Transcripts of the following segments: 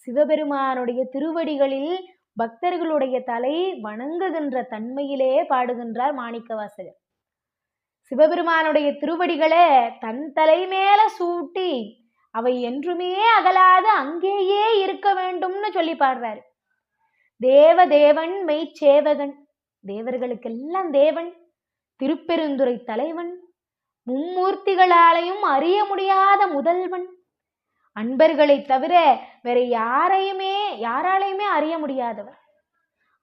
சிவபெருமானுடைய திருவடிகளில் பக்தர்களுடைய தலை வணங்குகின்ற தன்மையிலே பாடுகின்றார் மாணிக்கவாசகர். சிவபெருமானுடைய திருவடிகளை தன் தலை மேல சூட்டி அவை என்றுமே அகலாது அங்கேயே இருக்க வேண்டும்னு சொல்லி பாடுறாரு. தேவதேவன் மெய்ச்சேவகன், தேவர்களுக்கெல்லாம் தேவன், திருப்பெருந்துறை தலைவன், மும்மூர்த்திகளாலையும் அறிய முடியாத முதல்வன், அன்பர்களை தவிர வேற யாராலையுமே அறிய முடியாதவர்.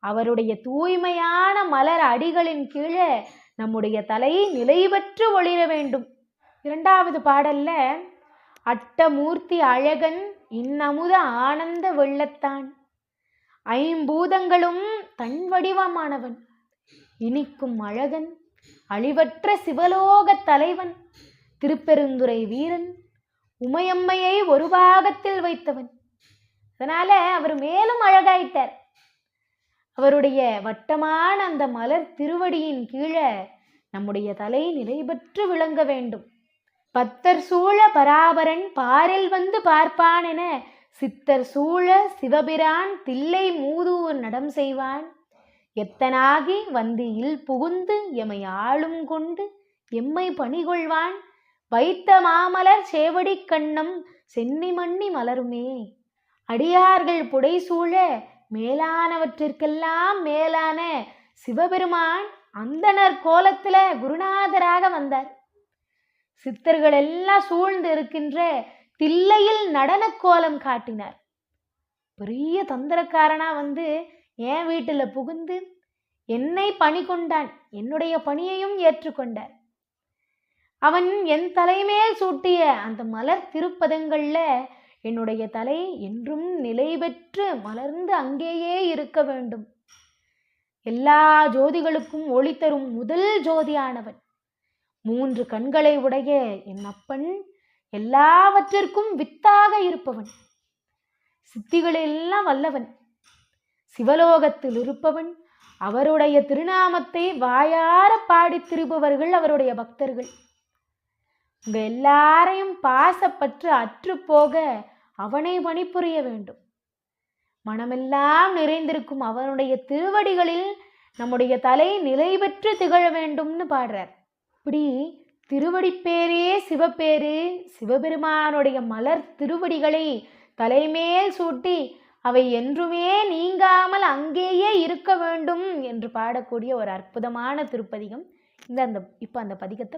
அவருடைய தூய்மையான மலர் அடிகளின் கீழே நம்முடைய தலை நிலை பெற்று ஒளிர வேண்டும். இரண்டாவது பாடல்ல அட்டமூர்த்தி அழகன் இன்னமுத ஆனந்த வெள்ளத்தான், ஐம்பூதங்களும் தன் வடிவமானவன், இனிக்கும் அழகன், அழிவற்ற சிவலோக தலைவன், திருப்பெருந்துறை வீரன், உமையம்மையை ஒரு பாகத்தில் வைத்தவன். அதனால அவர் மேலும் அழகாயிட்டார். அவருடைய வட்டமான அந்த மலர் திருவடியின் கீழே நம்முடைய தலை நிலை பெற்று விளங்க வேண்டும். பத்தர் சூழ பராபரன் பாரில் வந்து பார்ப்பான் என சித்தர் சூழ சிவபிரான் தில்லை மூதூர் நடம் செய்வான், எத்தனாகி வந்து இல் புகுந்து எமை ஆளும் கொண்டு எம்மை பணிகொள்வான், வைத்த மாமலர் சேவடி கண்ணம் சென்னி மண்ணி மலருமே. அடியார்கள் புடைசூழ மேலானவற்றிற்கெல்லாம் மேலான சிவபெருமான் அந்தணர் கோலத்துல குருநாதராக வந்தார். சித்தர்கள் எல்லாம் சூழ்ந்து இருக்கின்ற தில்லையில் நடன கோலம் காட்டினார். பெரிய தந்திரக்காரனா வந்து என் வீட்டுல புகுந்து என்னை பணி கொண்டான், என்னுடைய பணியையும் ஏற்றுக்கொண்டார். அவன் என் தலைமேல் சூட்டிய அந்த மலர் திருப்பதங்கள்ல என்னுடைய தலை என்றும் நிலை பெற்று மலர்ந்து அங்கேயே இருக்க வேண்டும். எல்லா ஜோதிகளுக்கும் ஒளி தரும் முதல் ஜோதியானவன், 3 கண்களை உடைய என் அப்பன், எல்லாவற்றிற்கும் வித்தாக இருப்பவன், சித்திகளெல்லாம் வல்லவன், சிவலோகத்தில் இருப்பவன். அவருடைய திருநாமத்தை வாயார பாடி திரிபவர்கள் அவருடைய பக்தர்கள். உங்க எல்லாரையும் பாசப்பற்று அற்று போக அவனை பணிபுரிய வேண்டும். மனமெல்லாம் நிறைந்திருக்கும் அவனுடைய திருவடிகளில் நம்முடைய தலை நிலை பெற்று திகழ வேண்டும்னு பாடுறார். இப்படி திருவடிப்பேரே சிவப்பேரு, சிவபெருமானுடைய மலர் திருவடிகளை தலைமேல் சூட்டி அவை என்றுமே நீங்காமல் அங்கேயே இருக்க வேண்டும் என்று பாடக்கூடிய ஒரு அற்புதமான திருப்பதிகம். இப்போ அந்த பதிகத்தை